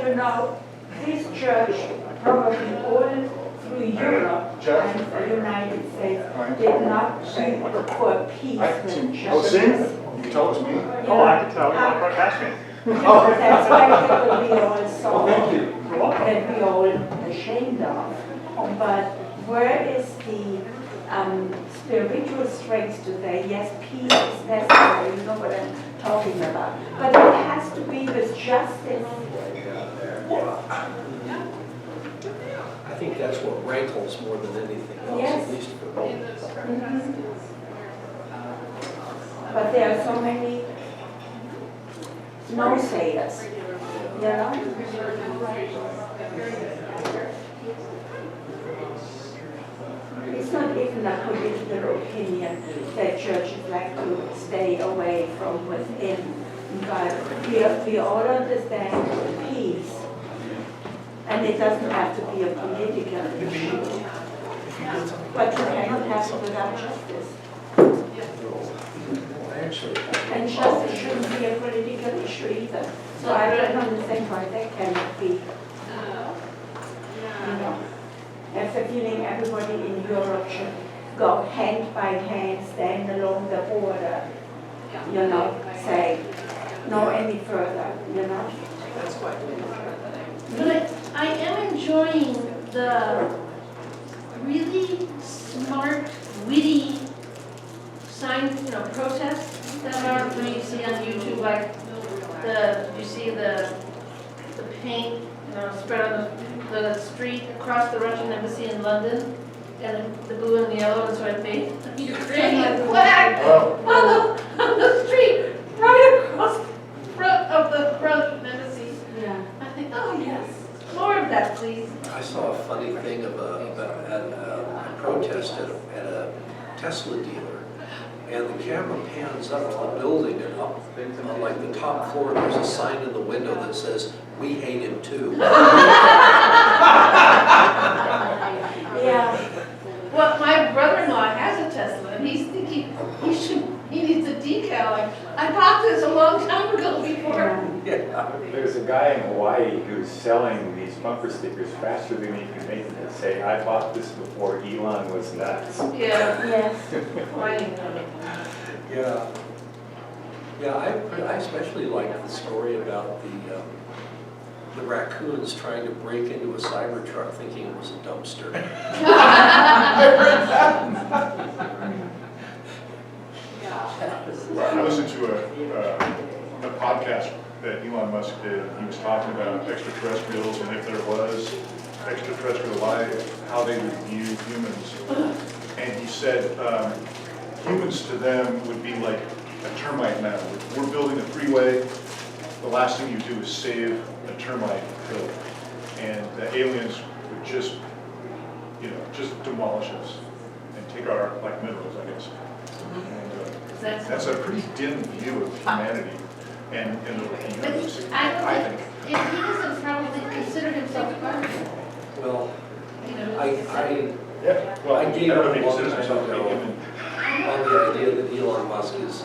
you know, this church probably all through Europe and the United States did not seek for peace with justice. You can tell it's me. Oh, I can tell. Ask me. That's why we all saw Thank you. that we all ashamed of. But where is the spiritual strength to say, yes, peace is necessary, you know what I'm talking about. But it has to be with justice. I think that's what rankles more than anything else, Yes. at least for me. But there are so many no-sayers, you know? It's not even a political opinion that churches like to stay away from within, but we all understand peace, and it doesn't have to be a political issue. But you cannot have it without justice. Actually, And justice shouldn't be a political issue either. So I don't understand why that cannot be. You know, that's the feeling everybody in Europe should go hand by hand, stand along the border, you know, say, no any further, you know. But I am enjoying the really smart, witty sign, protests that are, when you see on YouTube, like you see the paint, spread on the street across the Russian embassy in London, and the blue and the yellow and red paint, Ukrainian flag on the street, right across the front of the Russian embassy. Yeah. I think, oh yes, more of that, please. I saw a funny thing about a protest at a Tesla dealer, and the camera pans up to the building, and up on like the top floor, there's a sign in the window that says, "We hate him too." Yeah. Well, my brother-in-law has a Tesla, and he's thinking he needs a decal. Like, I bought this a long time ago before. Yeah. There's a guy in Hawaii who's selling these bumper stickers faster than he can make them that say, I bought this before Elon was nuts. Yeah. Yes. Yeah. Yeah, I especially like the story about the raccoons trying to break into a Cybertruck thinking it was a dumpster. I listened to a podcast that Elon Musk did. He was talking about extraterrestrials, and if there was extraterrestrial life, how they would view humans. And he said humans to them would be like a termite mound. If we're building a freeway, the last thing you do is save a termite hill. And the aliens would just demolish us and take our minerals, I guess. And, that's a pretty dim view of humanity and the universe, I think. He doesn't probably consider himself part of it. Well, Yeah, well, I gave up everybody a long considers time himself to be ago human. on the idea that Elon Musk is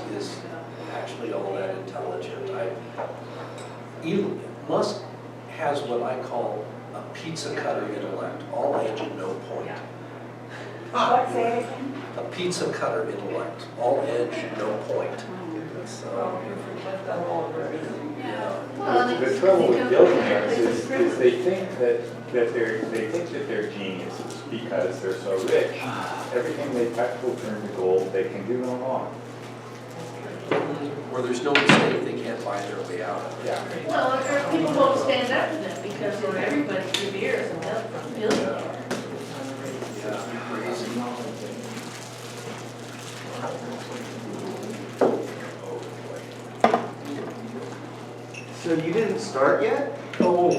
actually all that intelligent. Elon Musk has what I call a pizza cutter intellect, all edge and no point. What's that again? A pizza cutter intellect, all edge, no point. So, yeah. Well, The trouble with billionaires is they think that they're geniuses because they're so rich. Everything they touch will turn to gold. They can do no wrong. Where there's no mistake, they can't buy their way out of it. Yeah. well, or people won't stand up to them because everybody reveres a billionaire. Yeah, crazy. So you didn't start yet? Oh,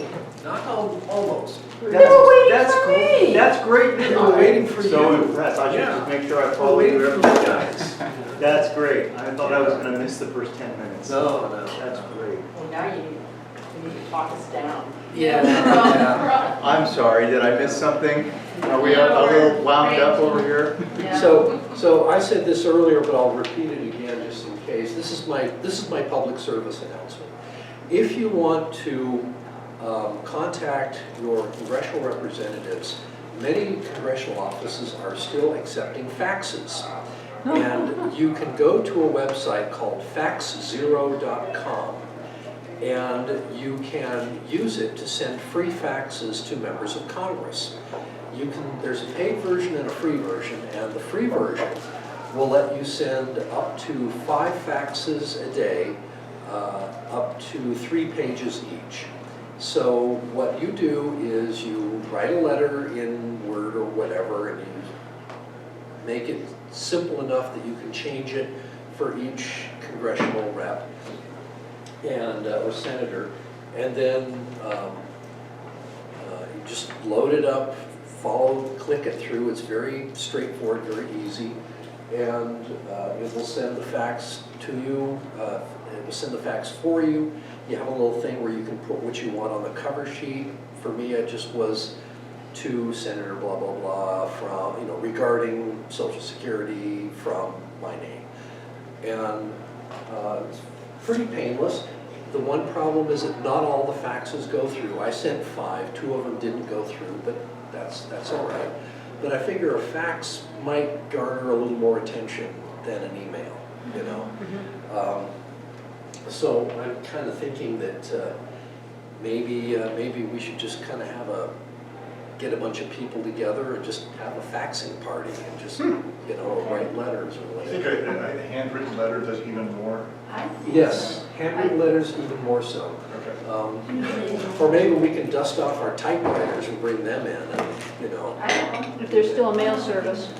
not almost. That's cool. That's great news. I'm waiting for So you. impressed. I should Yeah. just make sure I I'm follow waiting you for you every guys. That's great. I thought I was going to miss the first 10 minutes. No. That's great. Well, now you need to talk us down. Yeah. I'm sorry. Did I miss something? Are we a little wound up over here? Yeah. So I said this earlier, but I'll repeat it again just in case. This is my public service announcement. If you want to contact your congressional representatives. Many congressional offices are still accepting faxes. And you can go to a website called faxzero.com, and you can use it to send free faxes to members of Congress. There's a paid version and a free version, and the free version will let you send up to 5 faxes a day, up to 3 pages each. So what you do is you write a letter in Word or whatever, and you make it simple enough that you can change it for each congressional rep and or senator, and then you just load it up, click it through. It's very straightforward, very easy, and it will send the fax to you. It will send the fax for you. You have a little thing where you can put what you want on the cover sheet. For me, it just was to Senator blah, blah, blah, from, regarding Social Security from my name. And it's pretty painless. The one problem is that not all the faxes go through. I sent 5, 2 of them didn't go through, but that's all right. But I figure a fax might garner a little more attention than an email, So I'm kind of thinking that maybe we should just kind of get a bunch of people together and just have a faxing party and just, write letters or I think whatever. a handwritten letter does even more. Yes, handwritten letters even more so. Okay. Or maybe we can dust off our typewriters and bring them in, and, If there's still a mail service.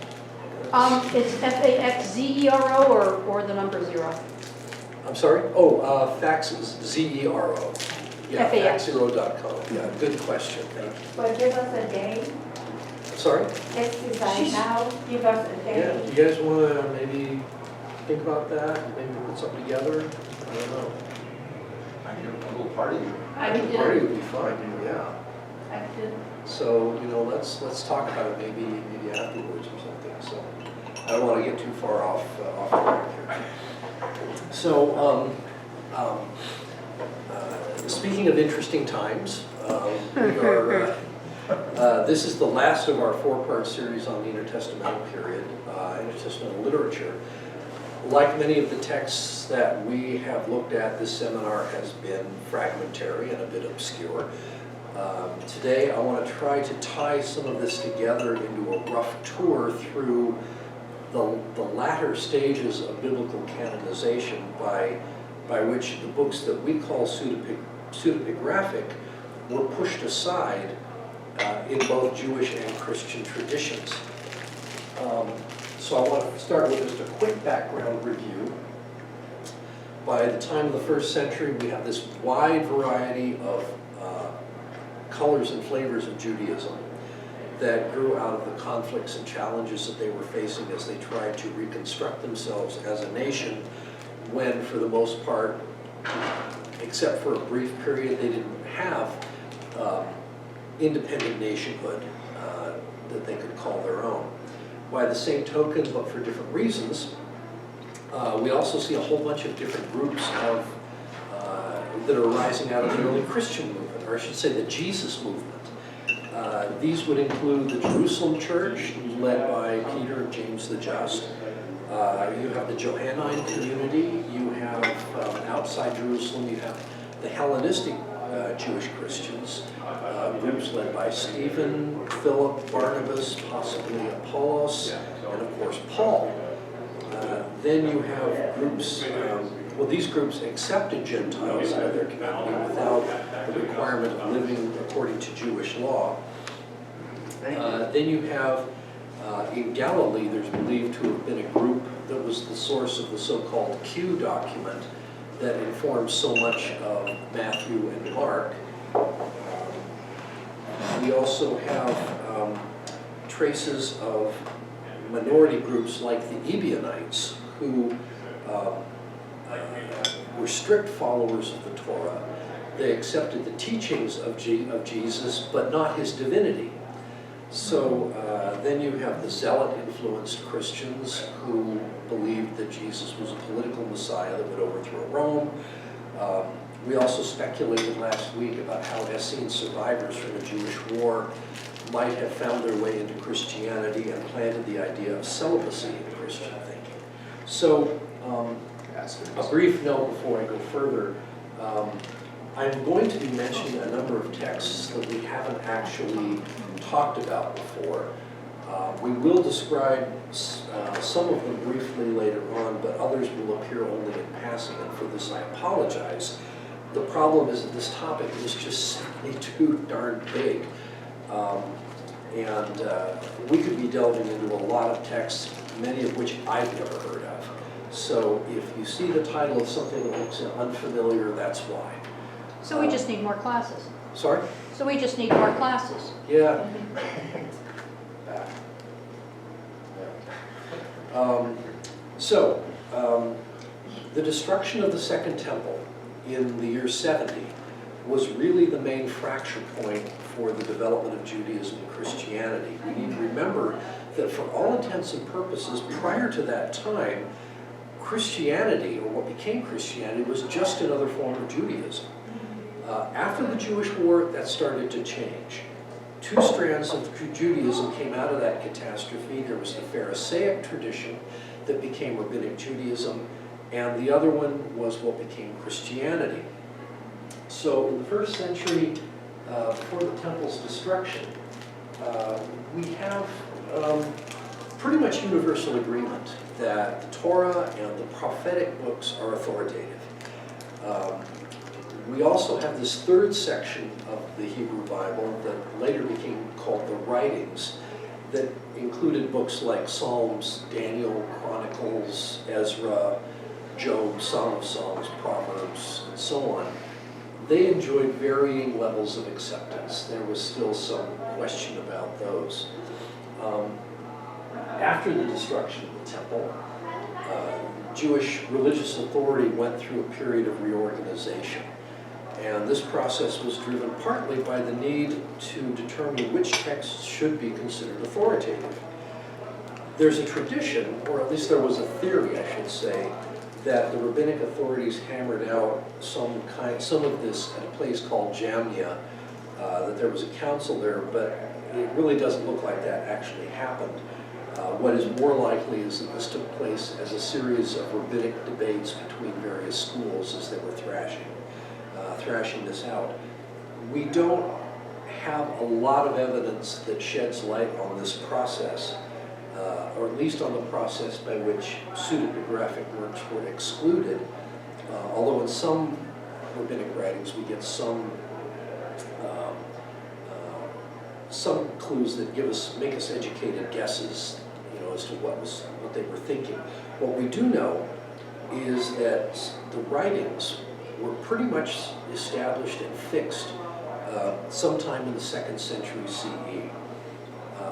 It's FAXZERO or the number 0? I'm sorry? Faxes, ZERO. Yeah, FAX. faxzero.com. Yeah, good question. Thank you. But give us a day, Sorry? let's decide now, give us a Yeah, day. you guys want to maybe think about that, maybe put something together? I don't know. I think a little party. I The did. party would be fun, yeah. I did. So, let's talk about it maybe afterwards or something, so. I don't want to get too far off track here. So, speaking of interesting times, this is the last of our 4-part series on the intertestamental period, intertestamental literature. Like many of the texts that we have looked at, this seminar has been fragmentary and a bit obscure. Today I want to try to tie some of this together into a rough tour through the latter stages of biblical canonization by which the books that we call pseudepigraphic were pushed aside in both Jewish and Christian traditions. So I want to start with just a quick background review. By the time of the 1st century, we have this wide variety of colors and flavors of Judaism that grew out of the conflicts and challenges that they were facing as they tried to reconstruct themselves as a nation when, for the most part, except for a brief period, they didn't have independent nationhood that they could call their own. By the same token, but for different reasons, we also see a whole bunch of different groups that are arising out of the early Christian movement, or I should say the Jesus movement. These would include the Jerusalem church, led by Peter and James the Just. You have the Johannine community. You have, outside Jerusalem, you have the Hellenistic Jewish Christians, groups led by Stephen, Philip, Barnabas, possibly Apollos, and of course Paul. Then you have groups, these groups accepted Gentiles into their community without the requirement of living according to Jewish law. Then you have, in Galilee, there's believed to have been a group that was the source of the so-called Q document that informs so much of Matthew and Mark. We also have traces of minority groups like the Ebionites, who were strict followers of the Torah. They accepted the teachings of Jesus, but not his divinity. So then you have the zealot-influenced Christians who believed that Jesus was a political Messiah that would overthrow Rome. We also speculated last week about how Essene survivors from the Jewish war might have found their way into Christianity and planted the idea of celibacy in Christian thinking. So, a brief note before I go further. I'm going to be mentioning a number of texts that we haven't actually talked about before. We will describe some of them briefly later on, but others will appear only in passing, and for this I apologize. The problem is that this topic is just simply too darn big. We could be delving into a lot of texts, many of which I've never heard of. So if you see the title of something that looks unfamiliar, that's why. So we just need more classes. Sorry? So we just need more classes. Yeah. The destruction of the Second Temple in the year 70 was really the main fracture point for the development of Judaism and Christianity. We need to remember that for all intents and purposes, prior to that time, Christianity, or what became Christianity, was just another form of Judaism. After the Jewish war, that started to change. Two strands of Judaism came out of that catastrophe. There was the Pharisaic tradition that became Rabbinic Judaism, and the other one was what became Christianity. So in the first century, before the temple's destruction, we have pretty much universal agreement that the Torah and the prophetic books are authoritative. We also have this third section of the Hebrew Bible that later became called the Writings, that included books like Psalms, Daniel, Chronicles, Ezra, Job, Song of Songs, Proverbs, and so on. They enjoyed varying levels of acceptance. There was still some question about those. After the destruction of the temple, Jewish religious authority went through a period of reorganization. And this process was driven partly by the need to determine which texts should be considered authoritative. There's a tradition, or at least there was a theory, I should say, that the rabbinic authorities hammered out some of this at a place called Jamnia, that there was a council there, but it really doesn't look like that actually happened. What is more likely is that this took place as a series of rabbinic debates between various schools as they were thrashing this out. We don't have a lot of evidence that sheds light on this process, or at least on the process by which pseudepigraphic works were excluded, although in some rabbinic writings we get some clues that make us educated guesses, as to what they were thinking. What we do know is that the writings were pretty much established and fixed sometime in the 2nd century CE.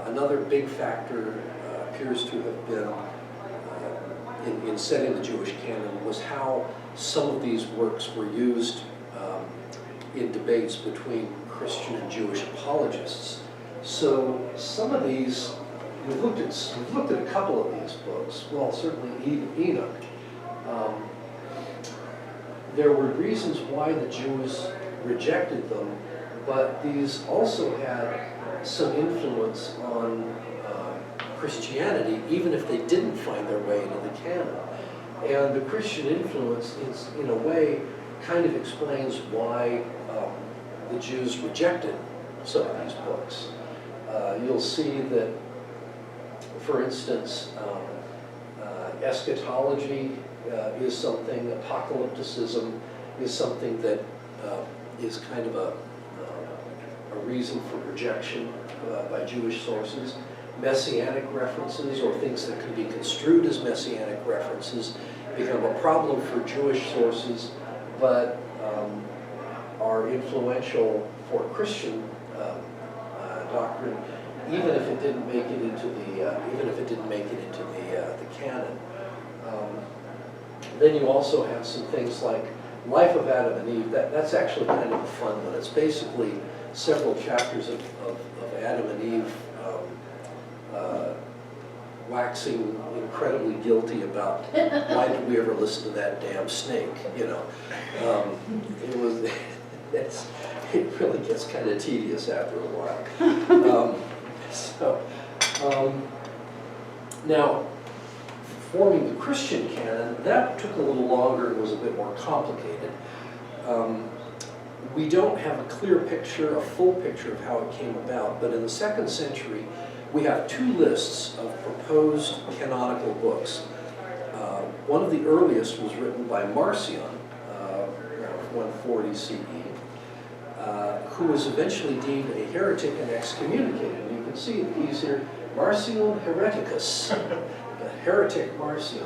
Another big factor appears to have been in setting the Jewish canon was how some of these works were used in debates between Christian and Jewish apologists. So some of these, we've looked at a couple of these books. Well, certainly Enoch. There were reasons why the Jews rejected them, but these also had some influence on Christianity, even if they didn't find their way into the canon. And the Christian influence, in a way, kind of explains why the Jews rejected some of these books. You'll see that, for instance, eschatology is something, apocalypticism is something that is kind of a reason for rejection by Jewish sources. Messianic references, or things that can be construed as messianic references, become a problem for Jewish sources, but are influential for Christian doctrine, even if it didn't make it into the canon. Then you also have some things like Life of Adam and Eve. That's actually kind of a fun one. It's basically several chapters of Adam and Eve waxing incredibly guilty about why did we ever listen to that damn snake, you know. It really gets kind of tedious after a while. Now, forming the Christian canon, that took a little longer and was a bit more complicated. We don't have a clear picture, a full picture of how it came about, but in the 2nd century, we have 2 lists of proposed canonical books. One of the earliest was written by Marcion, around 140 CE, who was eventually deemed a heretic and excommunicated. And you can see that he's here, Marcion Hereticus, the heretic Marcion.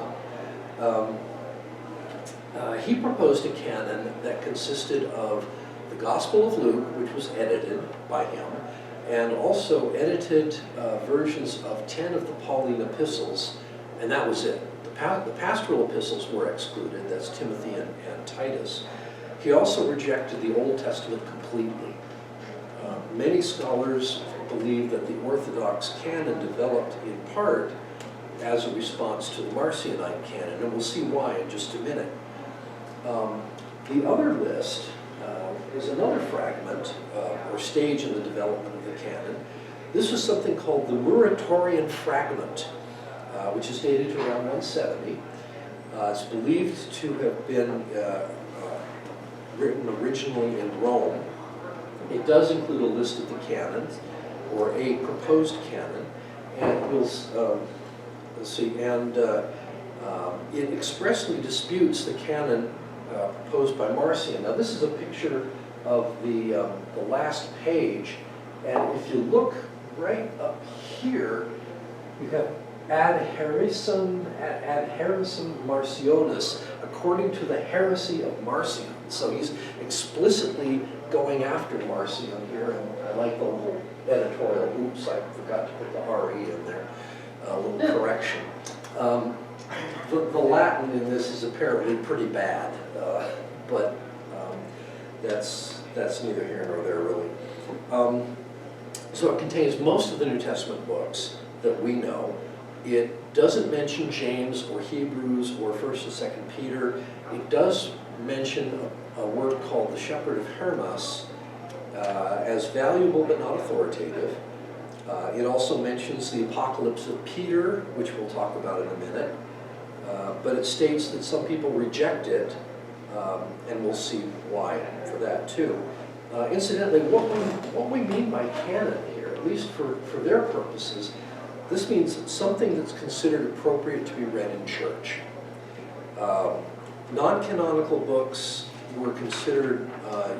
He proposed a canon that consisted of the Gospel of Luke, which was edited by him, and also edited versions of 10 of the Pauline epistles, and that was it. The pastoral epistles were excluded, that's Timothy and Titus. He also rejected the Old Testament completely. Many scholars believe that the Orthodox canon developed in part as a response to the Marcionite canon, and we'll see why in just a minute. The other list is another fragment or stage in the development of the canon. This was something called the Muratorian fragment, which is dated to around 170. It's believed to have been written originally in Rome. It does include a list of the canons, or a proposed canon, and let's see, and it expressly disputes the canon proposed by Marcion. Now, this is a picture of the last page, and if you look right up here, you have ad heresem Marcionis, according to the heresy of Marcion. So he's explicitly going after Marcion here, and I like the little editorial, oops, I forgot to put the RE in there, a little correction. The Latin in this is apparently pretty bad, but that's neither here nor there, really. So it contains most of the New Testament books that we know. It doesn't mention James or Hebrews or 1st and 2nd Peter. It does mention a word called the Shepherd of Hermas as valuable but not authoritative. It also mentions the Apocalypse of Peter, which we'll talk about in a minute. But it states that some people reject it, and we'll see why for that too. Incidentally, what we mean by canon here, at least for their purposes, this means something that's considered appropriate to be read in church. Non-canonical books were considered,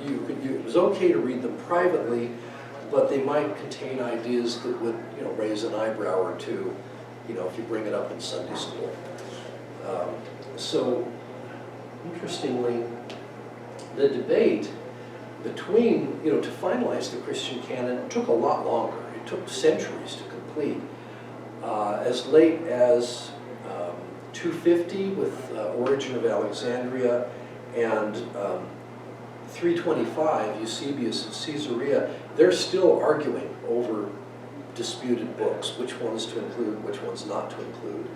it was okay to read them privately, but they might contain ideas that would, raise an eyebrow or two, if you bring it up in Sunday school. So, interestingly, the debate between, to finalize the Christian canon took a lot longer. It took centuries to complete. As late as 250 with Origen of Alexandria, and 325, Eusebius of Caesarea, they're still arguing over disputed books, which ones to include, which ones not to include.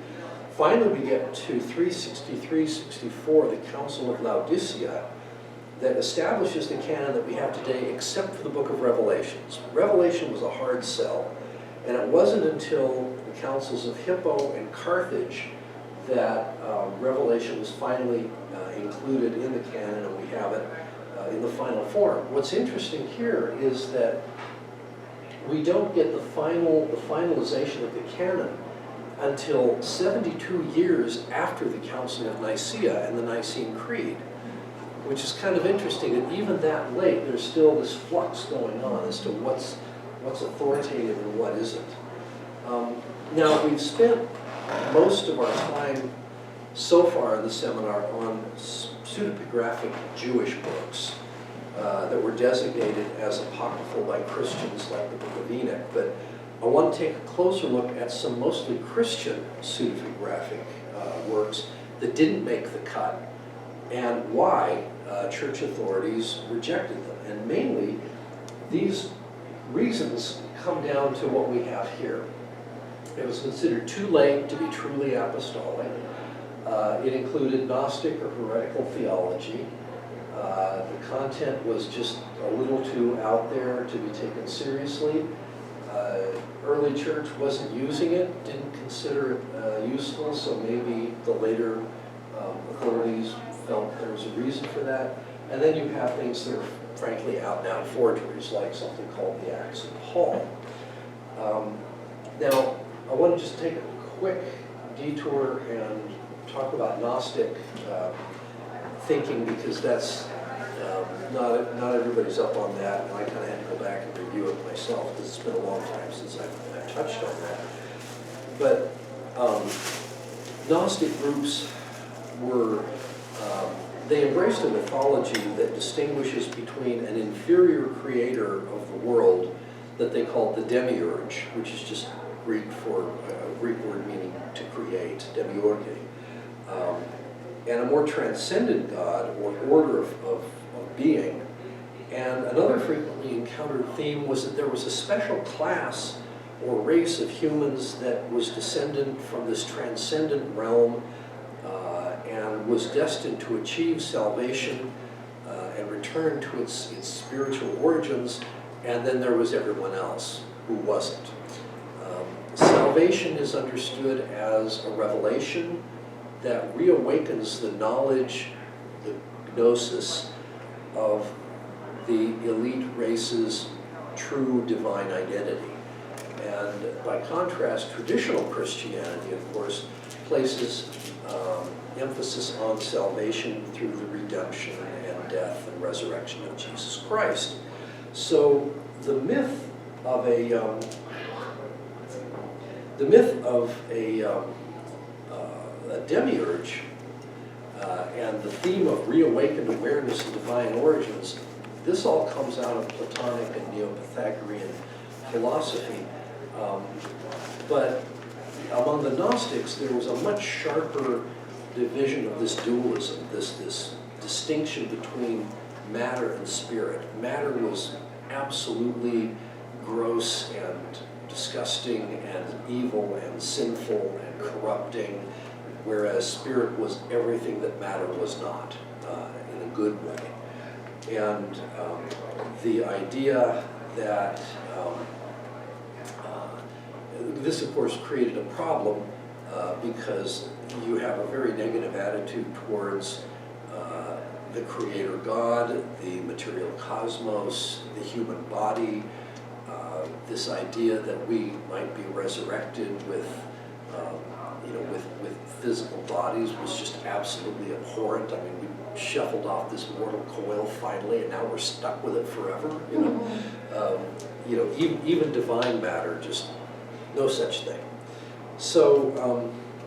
Finally, we get to 363-64, the Council of Laodicea, that establishes the canon that we have today, except for the book of Revelations. Revelation was a hard sell, and it wasn't until the councils of Hippo and Carthage that Revelation was finally included in the canon, and we have it in the final form. What's interesting here is that we don't get the finalization of the canon until 72 years after the Council of Nicaea and the Nicene Creed, which is kind of interesting that even that late there's still this flux going on as to what's authoritative and what isn't. Now, we've spent most of our time so far in the seminar on pseudepigraphic Jewish books that were designated as apocryphal by Christians, like the Book of Enoch, but I want to take a closer look at some mostly Christian pseudepigraphic works that didn't make the cut, and why church authorities rejected them. And mainly, these reasons come down to what we have here. It was considered too late to be truly apostolic. It included Gnostic or heretical theology. The content was just a little too out there to be taken seriously. Early church wasn't using it, didn't consider it useful, so maybe the later authorities felt there was a reason for that. And then you have things that are frankly out-and-out forgeries, like something called the Acts of Paul. Now, I want to just take a quick detour and talk about Gnostic thinking, because that's not everybody's up on that, and I kind of had to go back and review it myself, because it's been a long time since I've touched on that. But Gnostic groups were, they embraced a mythology that distinguishes between an inferior creator of the world that they called the demiurge, which is just Greek for a Greek word meaning to create, demiurge, and a more transcendent God or order of being. And another frequently encountered theme was that there was a special class or race of humans that was descendant from this transcendent realm and was destined to achieve salvation and return to its spiritual origins, and then there was everyone else who wasn't. Salvation is understood as a revelation that reawakens the knowledge, the gnosis, of the elite race's true divine identity. And by contrast, traditional Christianity, of course, places emphasis on salvation through the redemption and death and resurrection of Jesus Christ. So the myth of a demiurge and the theme of reawakened awareness of divine origins, this all comes out of Platonic and Neo-Pythagorean philosophy. But among the Gnostics, there was a much sharper division of this dualism, this distinction between matter and spirit. Matter was absolutely gross and disgusting and evil and sinful and corrupting, whereas spirit was everything that matter was not, in a good way. And the idea that this, of course, created a problem because you have a very negative attitude towards the creator God, the material cosmos, the human body, this idea that we might be resurrected with physical bodies was just absolutely abhorrent. I mean, we shuffled off this mortal coil finally, and now we're stuck with it forever. Even divine matter, just no such thing. So,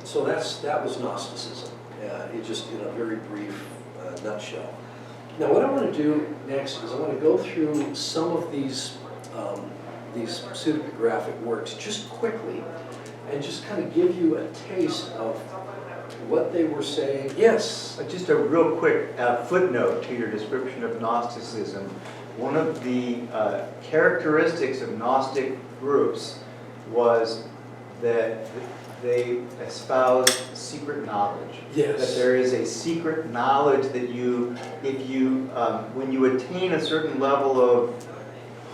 that was Gnosticism. It just in a very brief nutshell. Now, what I want to do next is I want to go through some of these pseudepigraphic works just quickly, and just kind of give you a taste of what they were saying. Yes? Just a real quick footnote to your description of Gnosticism. One of the characteristics of Gnostic groups was that they espoused secret knowledge. Yes. That there is a secret knowledge that when you attain a certain level of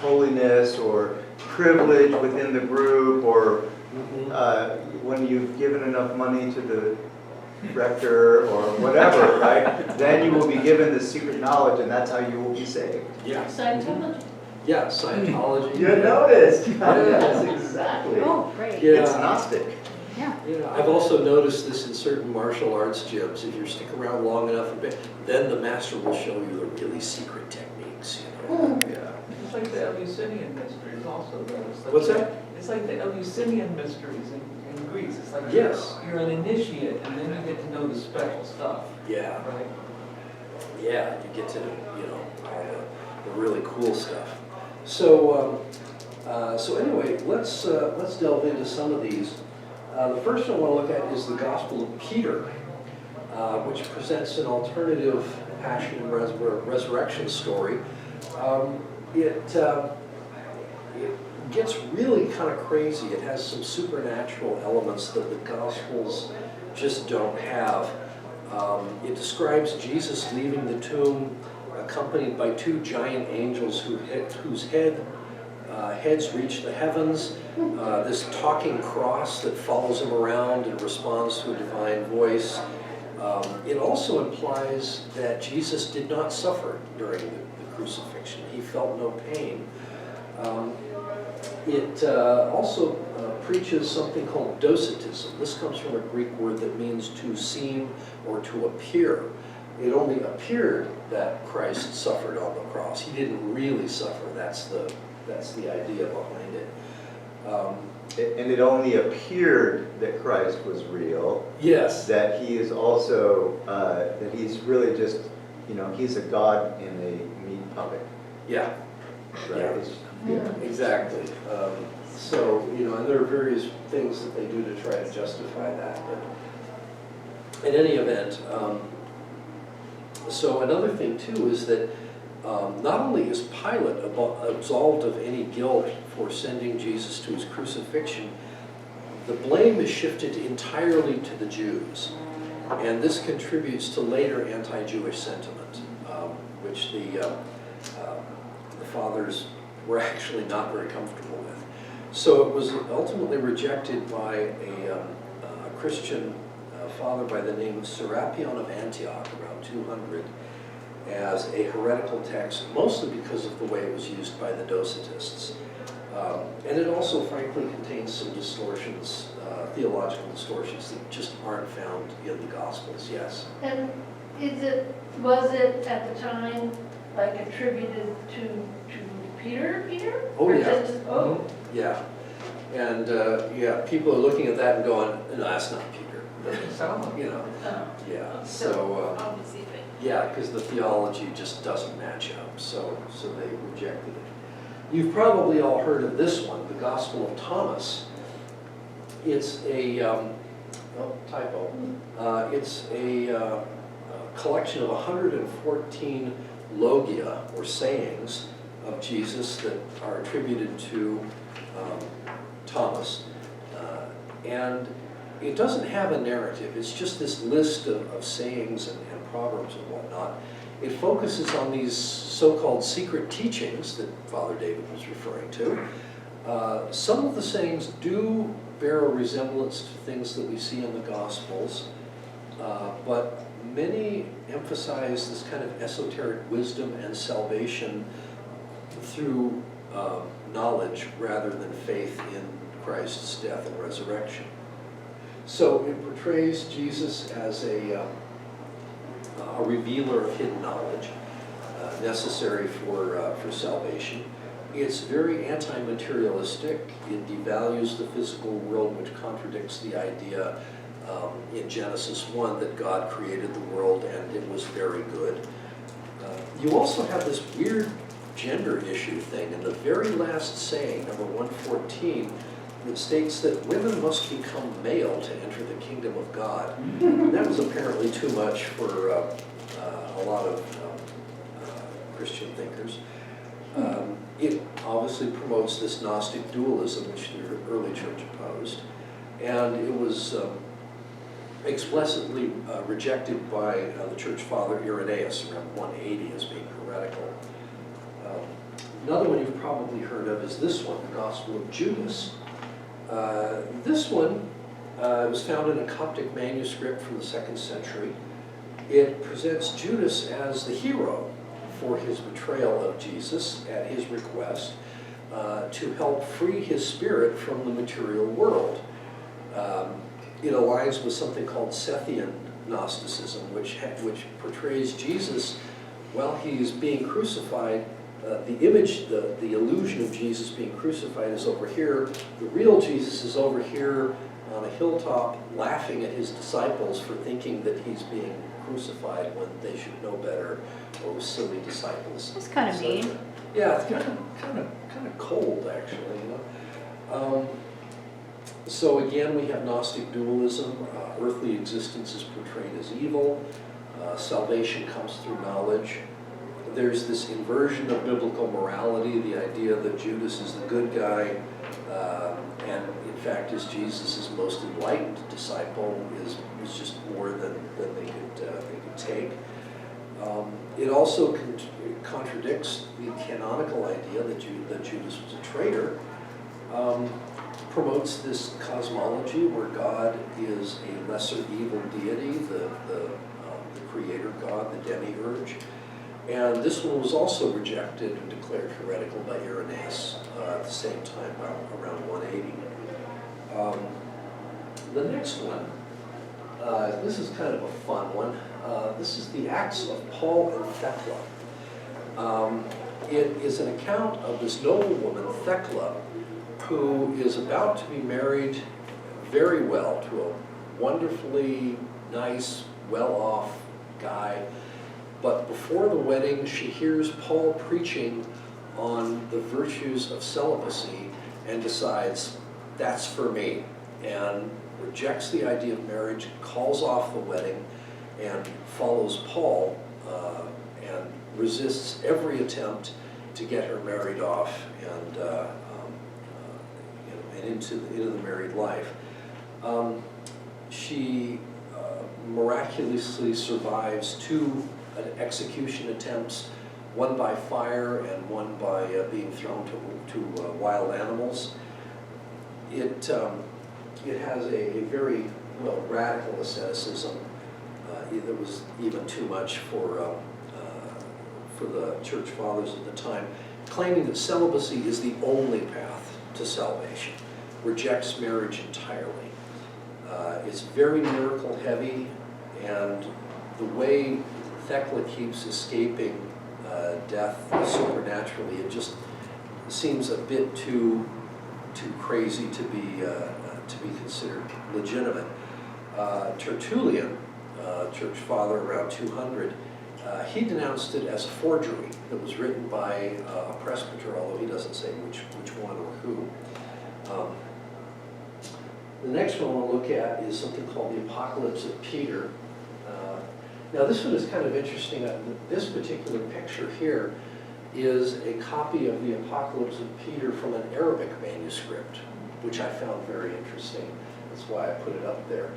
holiness or privilege within the group, or when you've given enough money to the rector or whatever, right? Then you will be given the secret knowledge, and that's how you will be saved. Yeah. Scientology? Yeah, Scientology. You noticed? Yes, exactly. Oh, great. Yeah. It's Gnostic. Yeah. Yeah, I've also noticed this in certain martial arts gyms. If you stick around long enough, then the master will show you the really secret techniques. Yeah. It's like the Eleusinian mysteries also, though. It's like What's that? It's like the Eleusinian mysteries in Greece. It's like Yes. you're an initiate, and then you get to know the special stuff. Yeah. Right? Yeah, you get to, all the really cool stuff. So, anyway, let's delve into some of these. The first one I want to look at is the Gospel of Peter, which presents an alternative passion and gets really kind of crazy. It has some supernatural elements that the Gospels just don't have. It describes Jesus leaving the tomb accompanied by two giant angels whose heads reach the heavens, this talking cross that follows him around and responds to a divine voice. It also implies that Jesus did not suffer during the crucifixion. He felt no pain. It also preaches something called docetism. This comes from a Greek word that means to seem or to appear. It only appeared that Christ suffered on the cross. He didn't really suffer. That's the idea behind it. And it only appeared that Christ was real. Yes. That he is also, that he's really just, he's a god in a meat puppet. Yeah. Right? Yeah. Yeah. Exactly. So, and there are various things that they do to try to justify that. But in any event, so another thing too is that not only is Pilate absolved of any guilt for sending Jesus to his crucifixion, the blame is shifted entirely to the Jews. And this contributes to later anti-Jewish sentiment, which the fathers were actually not very comfortable with. So it was ultimately rejected by a Christian father by the name of Samaritan of Antioch, around 200, as a heretical text, mostly because of the way it was used by the Docetists. And it also, frankly, contains some distortions, theological distortions that just aren't found in the Gospels, yes. And was it at the time like attributed to Peter? Oh, Or yeah. just- oh, Yeah. And, people are looking at that and going, no, that's not Peter. Sound like You know, oh. yeah, so, Obviously, yeah, because the theology just doesn't match up, so they rejected it. You've probably all heard of this one, the Gospel of Thomas. It's a, typo. It's a collection of 114 logia, or sayings, of Jesus that are attributed to Thomas. And it doesn't have a narrative, it's just this list of sayings and proverbs and whatnot. It focuses on these so-called secret teachings that Father David was referring to. Some of the sayings do bear a resemblance to things that we see in the Gospels, but many emphasize this kind of esoteric wisdom and salvation through knowledge rather than faith in Christ's death and resurrection. So it portrays Jesus as a revealer of hidden knowledge necessary for salvation. It's very anti-materialistic. It devalues the physical world, which contradicts the idea in Genesis 1 that God created the world and it was very good. You also have this weird gender issue thing in the very last saying, number 114, that states that women must become male to enter the kingdom of God. That was apparently too much for a lot of Christian thinkers. It obviously promotes this Gnostic dualism, which the early church opposed, and it was explicitly rejected by the church father Irenaeus around 180 as being heretical. Another one you've probably heard of is this one, the Gospel of Judas. This one was found in a Coptic manuscript from the 2nd century. It presents Judas as the hero for his betrayal of Jesus at his request to help free his spirit from the material world. It aligns with something called Sethian Gnosticism, which portrays Jesus while he's being crucified. The image, the illusion of Jesus being crucified is over here. The real Jesus is over here on a hilltop laughing at his disciples for thinking that he's being crucified when they should know better, or silly disciples. That's kind of So, mean. yeah, it's kind of cold, actually, you know. So again, we have Gnostic dualism. Earthly existence is portrayed as evil. Salvation comes through knowledge. There's this inversion of biblical morality, the idea that Judas is the good guy, and in fact is Jesus' most enlightened disciple, is just more than they could take. It also contradicts the canonical idea that Judas was a traitor. Promotes this cosmology where God is a lesser evil deity, the creator God, the demiurge. And this one was also rejected and declared heretical by Irenaeus at the same time, around 180. The next one, this is kind of a fun one. This is the Acts of Paul and Thecla. It is an account of this noblewoman, Thecla, who is about to be married very well to a wonderfully nice, well-off guy. But before the wedding, she hears Paul preaching on the virtues of celibacy and decides, that's for me, and rejects the idea of marriage, calls off the wedding, and follows Paul and resists every attempt to get her married off and into the married life. She miraculously survives 2 execution attempts, one by fire and one by being thrown to wild animals. It has a very radical asceticism. There was even too much for the church fathers at the time, claiming that celibacy is the only path to salvation, rejects marriage entirely. It's very miracle heavy, and the way Thecla keeps escaping death supernaturally, it just seems a bit too crazy to be considered legitimate. Tertullian, church father around 200, he denounced it as a forgery that was written by a presbyter, although he doesn't say which one or who. The next one we'll look at is something called the Apocalypse of Peter. Now this one is kind of interesting. This particular picture here is a copy of the Apocalypse of Peter from an Arabic manuscript, which I found very interesting. That's why I put it up there.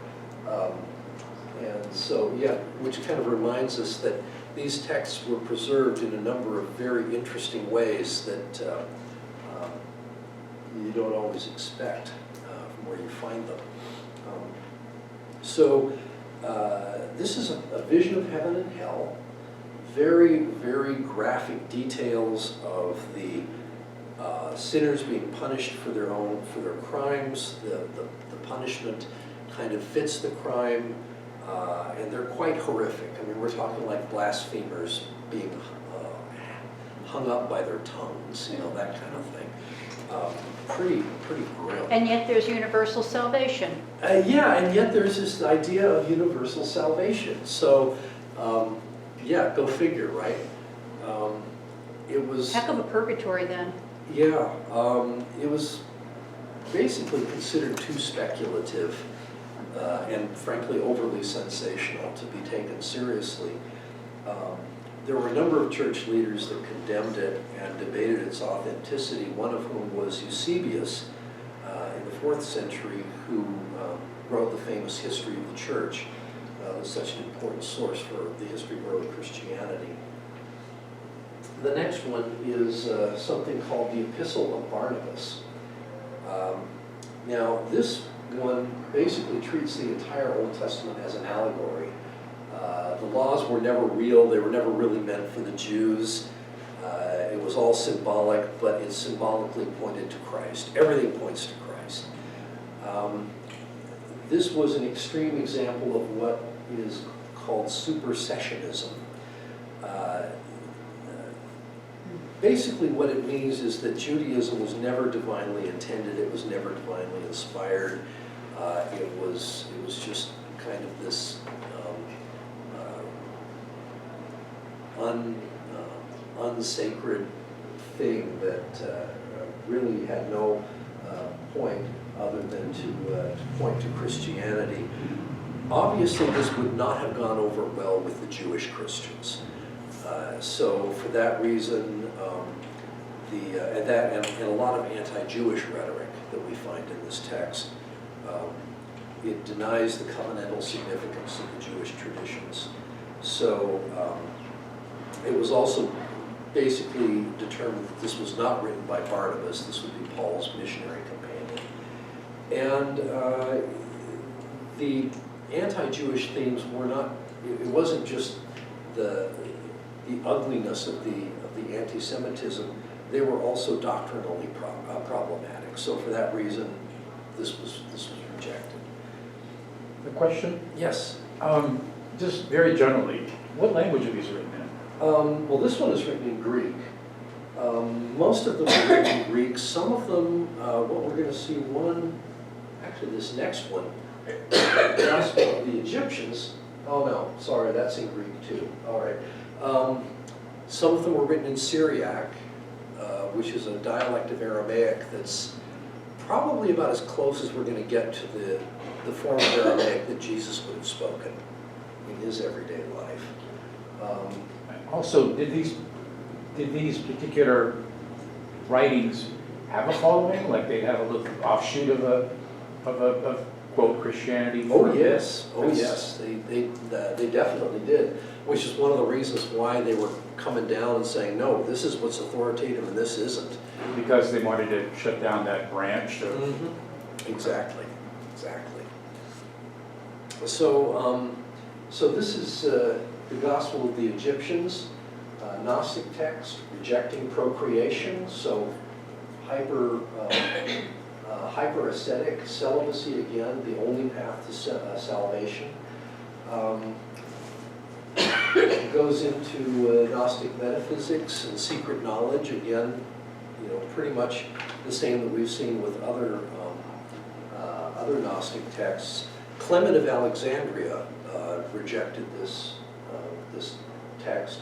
And so, yeah, which kind of reminds us that these texts were preserved in a number of very interesting ways that you don't always expect from where you find them. This is a vision of heaven and hell. Very, very graphic details of the sinners being punished for their crimes. The punishment kind of fits the crime, and they're quite horrific. I mean, we're talking like blasphemers being hung up by their tongues, that kind of thing. Pretty grim. And yet there's universal salvation. Yeah, and yet there's this idea of universal salvation. So, yeah, go figure, right? It was... Heck of a purgatory then. Yeah, it was basically considered too speculative and frankly overly sensational to be taken seriously. There were a number of church leaders that condemned it and debated its authenticity, one of whom was Eusebius in the 4th century, who wrote the famous History of the Church. It was such an important source for the history of early Christianity. The next one is something called the Epistle of Barnabas. Now, this one basically treats the entire Old Testament as an allegory. The laws were never real, they were never really meant for the Jews. It was all symbolic, but it symbolically pointed to Christ. Everything points to Christ. This was an extreme example of what is called supersessionism. Basically what it means is that Judaism was never divinely intended, it was never divinely inspired. It was just kind of this unsacred thing that really had no point other than to point to Christianity. Obviously, this would not have gone over well with the Jewish Christians. So for that reason, and a lot of anti-Jewish rhetoric that we find in this text, it denies the covenantal significance of the Jewish traditions. So it was also basically determined that this was not written by Barnabas, this would be Paul's missionary companion. And the anti-Jewish themes were not, it wasn't just the ugliness of the anti-Semitism, they were also doctrinally problematic. So for that reason, this was rejected. The question? Yes. Just very generally, what language are these written in? Well, this one is written in Greek. Most of them are written in Greek. Some of them, what we're going to see, actually this next one, the Gospel of the Egyptians. Oh no, sorry, that's in Greek too. All right. Some of them were written in Syriac, which is a dialect of Aramaic that's probably about as close as we're going to get to the form of Aramaic that Jesus would have spoken in his everyday life. Also, did these particular writings have a following? Like they have a little offshoot of quote Christianity? Oh yes, they definitely did. Which is one of the reasons why they were coming down and saying, no, this is what's authoritative and this isn't. Because they wanted to shut down that branch of... Mm-hmm. Exactly. So, so this is the Gospel of the Egyptians, Gnostic text, rejecting procreation, so hyper ascetic, celibacy again, the only path to salvation. It goes into Gnostic metaphysics and secret knowledge, again, pretty much the same that we've seen with other Gnostic texts. Clement of Alexandria rejected this text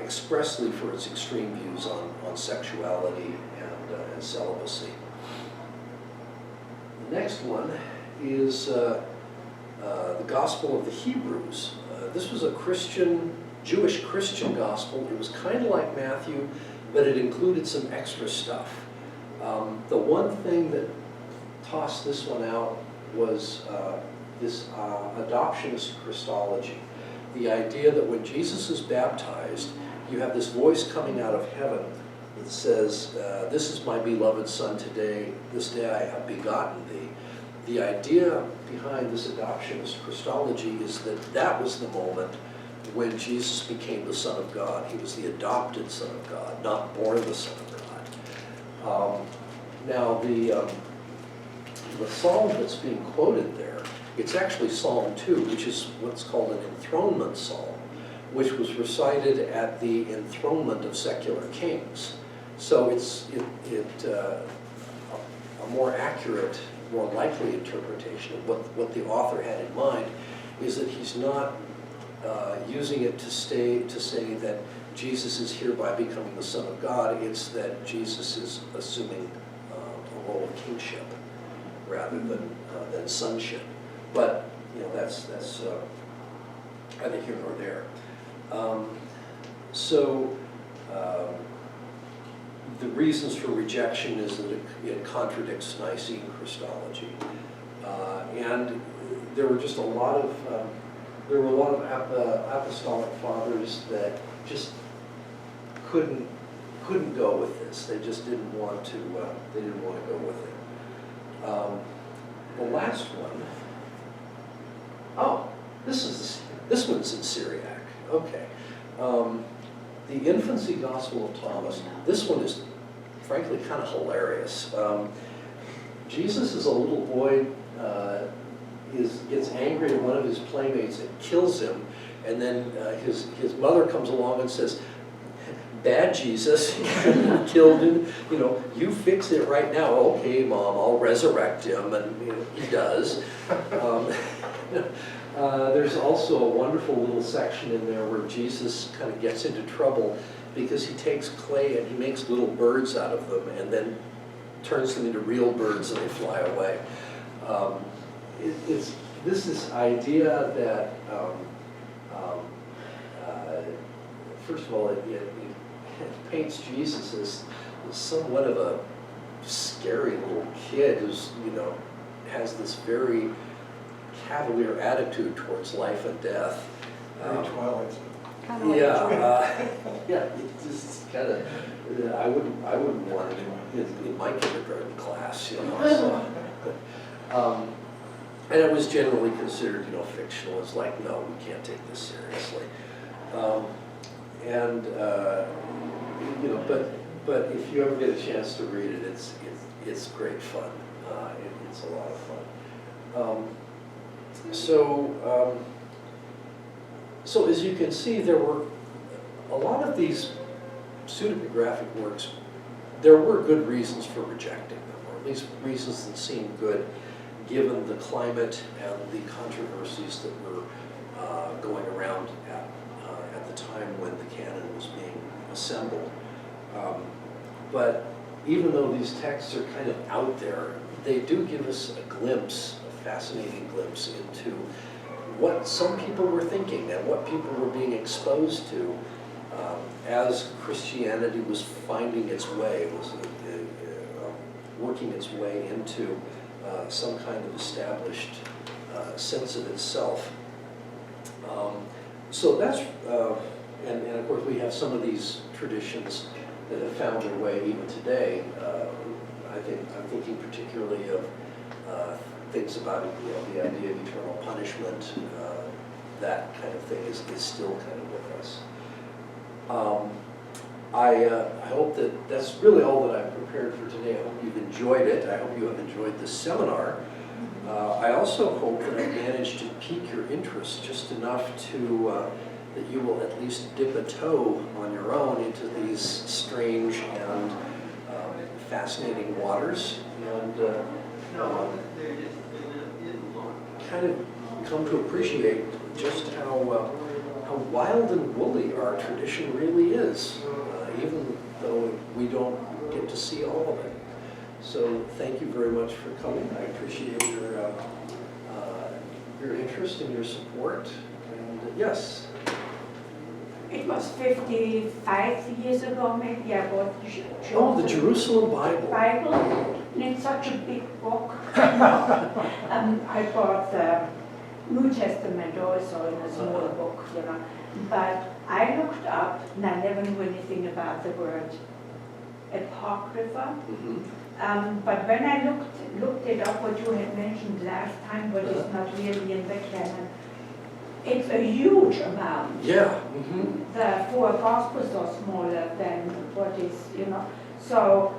expressly for its extreme views on sexuality and celibacy. The next one is the Gospel of the Hebrews. This was a Jewish Christian gospel. It was kind of like Matthew, but it included some extra stuff. The one thing that tossed this one out was this adoptionist Christology. The idea that when Jesus is baptized, you have this voice coming out of heaven that says, this is my beloved Son today, this day I have begotten thee. The idea behind this adoptionist Christology is that was the moment when Jesus became the Son of God. He was the adopted Son of God, not born the Son of God. Now, the psalm that's being quoted there, it's actually Psalm 2, which is what's called an enthronement psalm, which was recited at the enthronement of secular kings. So it's a more accurate, more likely interpretation of what the author had in mind is that he's not using it to say that Jesus is hereby becoming the Son of God. It's that Jesus is assuming a role of kingship rather than sonship. But that's either here nor there. The reasons for rejection is that it contradicts Nicene Christology, and there were just a lot of apostolic fathers that just couldn't go with this. They just didn't want to. They didn't want to go with it. The last one. Oh, this one's in Syriac. Okay. The Infancy Gospel of Thomas. This one is, frankly, kind of hilarious. Jesus is a little boy. Gets angry at one of his playmates and kills him, and then his mother comes along and says, "Bad Jesus, you killed him. You fix it right now." "Okay, Mom, I'll resurrect him," and he does. There's also a wonderful little section in there where Jesus kind of gets into trouble because he takes clay and he makes little birds out of them and then turns them into real birds and they fly away. This idea that first of all, it paints Jesus as somewhat of a scary little kid who's, has this very cavalier attitude towards life and death. Very Twilight. Kind of like Yeah, it just kind of, I wouldn't want it in my kindergarten class, so. And it was generally considered, fictional. It's like, no, we can't take this seriously. But if you ever get a chance to read it, it's great fun. It's a lot of fun. So as you can see, there were a lot of these pseudepigraphic works. There were good reasons for rejecting them, or at least reasons that seemed good, given the climate and the controversies that were going around at the time when the canon was being assembled. But even though these texts are kind of out there, they do give us a glimpse, a fascinating glimpse into what some people were thinking and what people were being exposed to as Christianity was finding its way, was working its way into some kind of established sense of itself. So that's, and of course we have some of these traditions that have found their way even today. I'm thinking particularly of things about the idea of eternal punishment. That kind of thing is still kind of with us. I hope that that's really all that I've prepared for today. I hope you've enjoyed it. I hope you have enjoyed this seminar. I also hope that I managed to pique your interest just enough to that you will at least dip a toe on your own into these strange and fascinating waters, and kind of come to appreciate just how wild and woolly our tradition really is, even though we don't get to see all of it. So thank you very much for coming. I appreciate your interest and your support. And yes. It was 55 years ago, maybe, I bought The Jerusalem Bible. And it's such a big book. I bought the New Testament also in a small book, But I looked up, and I never knew anything about the word Apocrypha. But when I looked it up, what you had mentioned last time, what is not really in the canon, it's a huge amount. Yeah. The four Gospels are smaller than what is, So,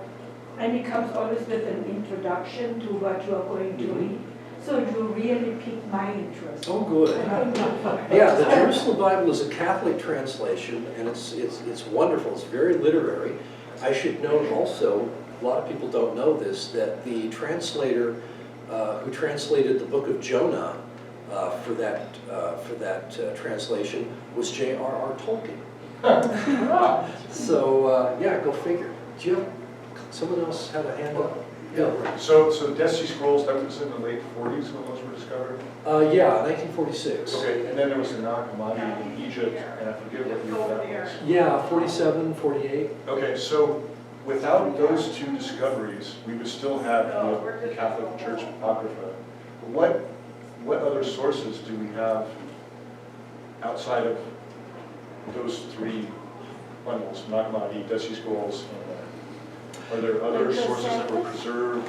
and it comes always with an introduction to what you are going to read. So you really piqued my interest. Oh, good. Yeah, the Jerusalem Bible is a Catholic translation, and it's wonderful. It's very literary. I should note also, a lot of people don't know this, that the translator who translated the book of Jonah for that translation was J.R.R. Tolkien. So yeah, go figure. Do you have someone else had a hand up? Yeah. So Dead Sea Scrolls, that was in the late 40s when those were discovered? Yeah, 1946. Okay, and then there was the Nag Hammadi in Egypt, and I forget what year that was. Yeah, 47, 48. Okay, so without those two discoveries, we would still have the Catholic Church Apocrypha. What other sources do we have outside of those three bundles, Nag Hammadi, Dead Sea Scrolls, and are there other sources that were preserved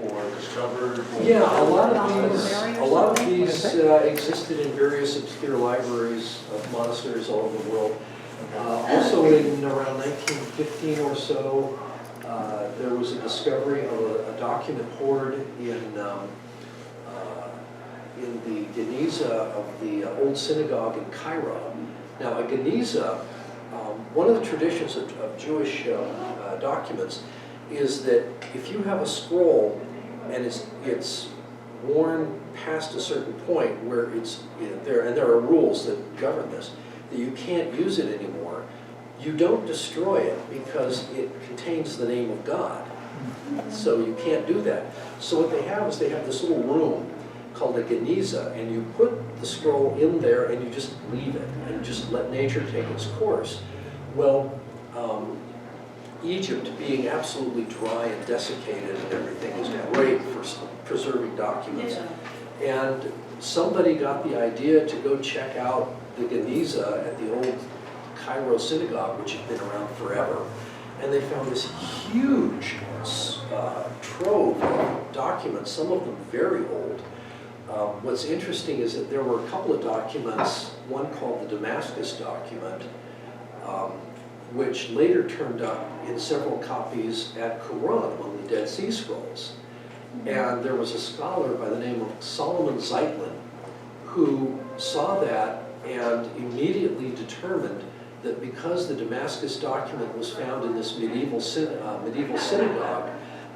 or discovered? Or yeah, a lot of these existed in various obscure libraries of monasteries all over the world. Also in around 1915 or so, there was a discovery of a document hoard in the Geniza of the old synagogue in Cairo. Now, a Geniza, one of the traditions of Jewish documents is that if you have a scroll and it's worn past a certain point where it's there, and there are rules that govern this, that you can't use it anymore, you don't destroy it because it contains the name of God. So you can't do that. So what they have is they have this little room called a geniza, and you put the scroll in there and you just leave it and just let nature take its course. Well, Egypt being absolutely dry and desiccated and everything is great for preserving documents. And somebody got the idea to go check out the geniza at the old Cairo synagogue, which had been around forever. And they found this huge trove of documents, some of them very old. What's interesting is that there were a couple of documents, one called the Damascus document, which later turned up in several copies at Qumran among the Dead Sea Scrolls. And there was a scholar by the name of Solomon Zeitlin who saw that and immediately determined that because the Damascus document was found in this medieval synagogue,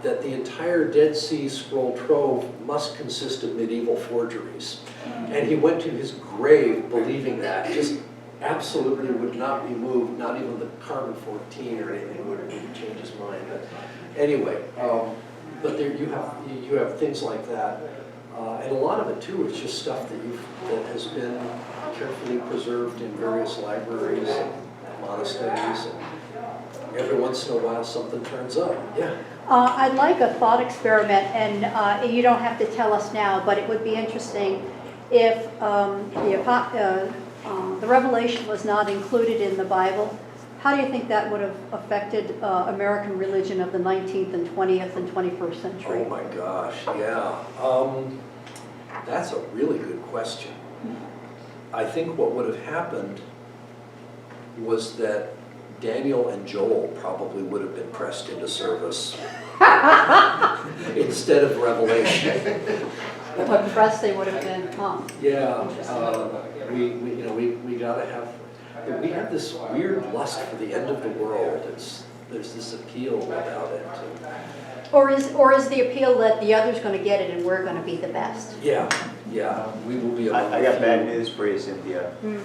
that the entire Dead Sea Scroll trove must consist of medieval forgeries. And he went to his grave believing that, just absolutely would not be moved, not even the carbon-14 or anything would change his mind. But anyway, but there you have things like that. And a lot of it too is just stuff that has been carefully preserved in various libraries and monasteries, and every once in a while something turns up. Yeah. I'd like a thought experiment, and you don't have to tell us now, but it would be interesting if the Revelation was not included in the Bible. How do you think that would have affected American religion of the 19th and 20th and 21st century? Oh my gosh, yeah. That's a really good question. I think what would have happened was that Daniel and Joel probably would have been pressed into service instead of Revelation. What press they would have been, huh? Yeah, we gotta have. We have this weird lust for the end of the world. There's this appeal about it. Or is the appeal that the other's going to get it and we're going to be the best? Yeah, we will be. I got bad news for you, Cynthia. Mm.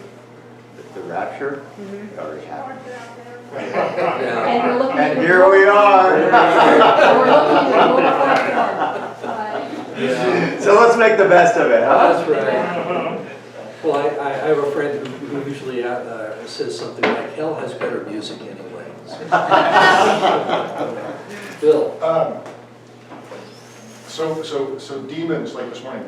The rapture already happened. Yeah. And we're looking And at here we are. We're looking at Yeah. So let's make the best of it, huh? That's right. Well, I have a friend who usually says something like, "Hell has better music anyway." Bill. So demons, like this morning,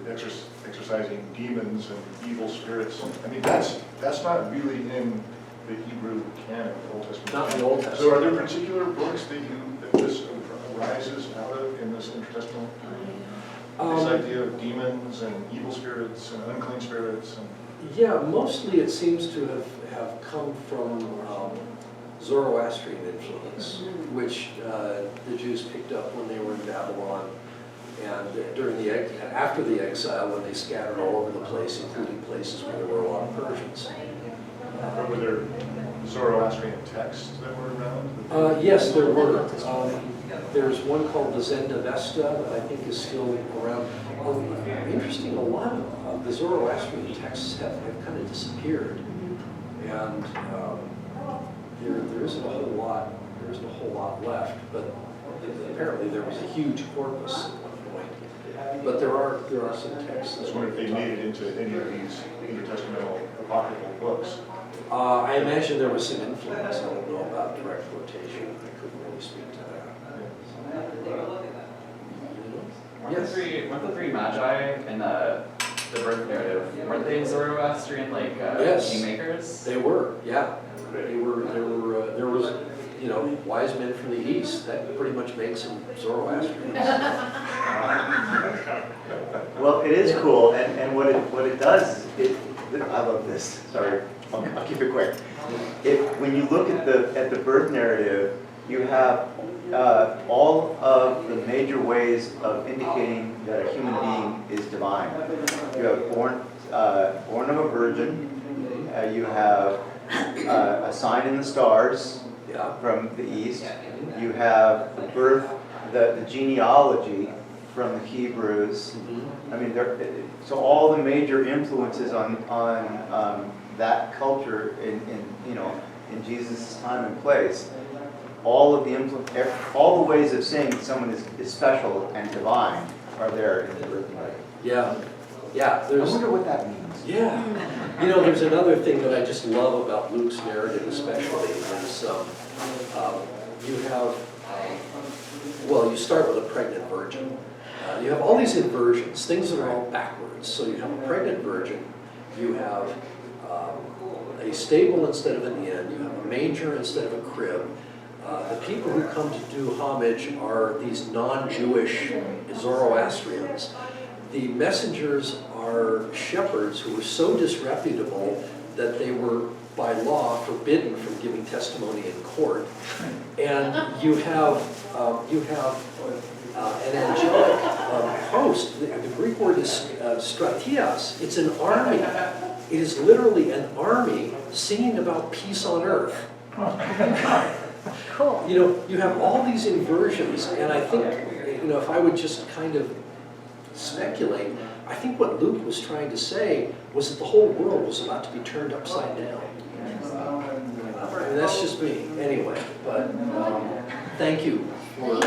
exercising demons and evil spirits. I mean, that's not really in the Hebrew canon, the Old Testament. Not in the Old Testament. So are there particular books that this arises out of in this intertestamental? This idea of demons and evil spirits and unclean spirits? Yeah, mostly it seems to have come from Zoroastrian influence, which the Jews picked up when they were in Babylon, and after the exile, when they scattered all over the place, including places where there were a lot of Persians. Were there Zoroastrian texts that were around? Yes, there were. There's one called the Zend-Avesta that I think is still around. Interesting, a lot of the Zoroastrian texts have kind of disappeared, and there isn't a whole lot. There isn't a whole lot left, but apparently there was a huge corpus at one point. But there are some texts. I was wondering if they made it into any of these intertestamental apocryphal books. I imagine there was some influence. I don't know about direct quotation. I couldn't really speak to that. Weren't the three magi in the birth narrative, weren't they Zoroastrian Yes. king makers? They were, yeah. There was, wise men from the east. That pretty much makes them Zoroastrians. Well, it is cool, and what it does, I love this. Sorry, I'll keep it quick. When you look at the birth narrative, you have all of the major ways of indicating that a human being is divine. You have born of a virgin. You have a sign in the stars from the east. You have the birth, the genealogy from the Hebrews. I mean, so all the major influences on that culture in Jesus' time and place. All the ways of saying someone is special and divine are there in the birth narrative. Yeah, yeah, I there's, wonder what that means. yeah. You know, there's another thing that I just love about Luke's narrative especially is you have, well, you start with a pregnant virgin. You have all these inversions, things that are all backwards. So you have a pregnant virgin, you have a stable instead of an inn, you have a manger instead of a crib. The people who come to do homage are these non-Jewish Zoroastrians. The messengers are shepherds who were so disreputable that they were by law forbidden from giving testimony in court. And you have an angelic host. The Greek word is stratias. It's an army. It is literally an army singing about peace on earth. Cool. You know, you have all these inversions, and I think, you know, if I would just kind of speculate, I think what Luke was trying to say was that the whole world was about to be turned upside down. I mean, that's just me, anyway, but thank you for...